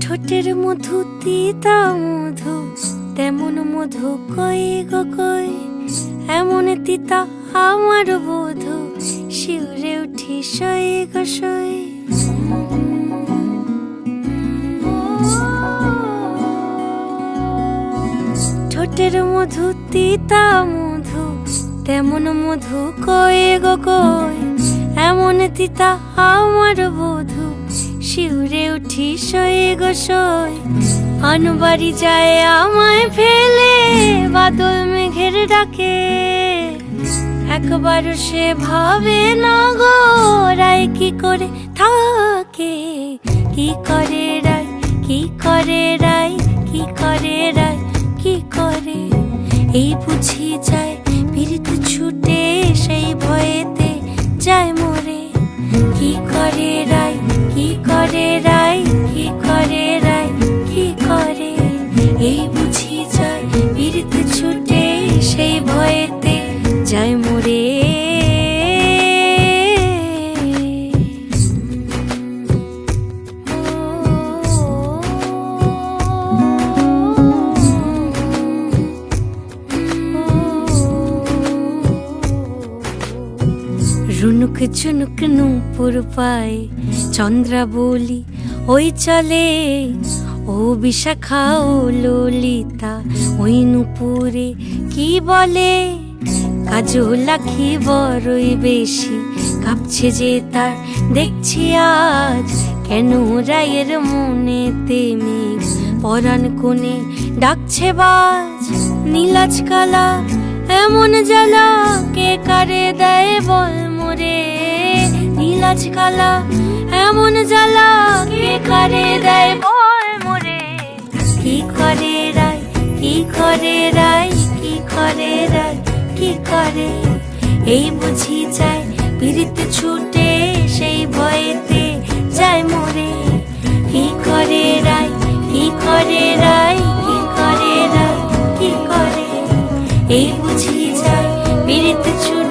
ঠোঁটের মধু তিতা মধু, তেমন মধু কই গো কই, এমন তিতা আমার বধু, শিউরে উঠি সই গো সই। ঠোঁটের মধু তিতা মধু, তেমন মধু কই গো কই, এমন তিতা আমার বধু, শিউরে উঠি সই গো সই। আনবাড়ি যায় আমায় ফেলে বাদল মেঘের ডাকে, একবার সে ভাবে না গো রায় কি করে থাকে। কি করে রায়, কি করে রায়, কি করে রায়, কি করে, এই বুঝি যায় পীড়িত ছুটে সেই ভয়েতে যায় মরে। কি করে রায়, কি করে রায়, কি করে রায়, কি করে, এই বুঝি যায় পীড়িত ছুটে সেই ভয়েতে যায় মরে। রুনুক ঝুনুক নূপুর পায় চন্দ্রাবলী ওই চলে, ও বিশাখা ও ললিতা ওই নূপুরে কি বলে। কাজল আঁখি বড়ই বেশি কাঁপছে যে তার দেখছি আজ, কেন রায়ের মনেতে মেঘ পরাণ কোণে ডাকছে বাজ। নীলাজ কালা এমন জ্বালা কে কারে দেয় বল মোরে, নীলাজ কালা এমন জ্বালা কে কারে দেয় বল মোরে। কি করে রায়, কি করে রায়, কি করে রায়, কি করে, এই বুঝি যায় পীড়িত ছুটে সেই ভয়েতে যায় মরে। কি করে রায়, কি করে রায়, কি করে রায়, কি করে, এই বুঝি যায় পীড়িত ছুটে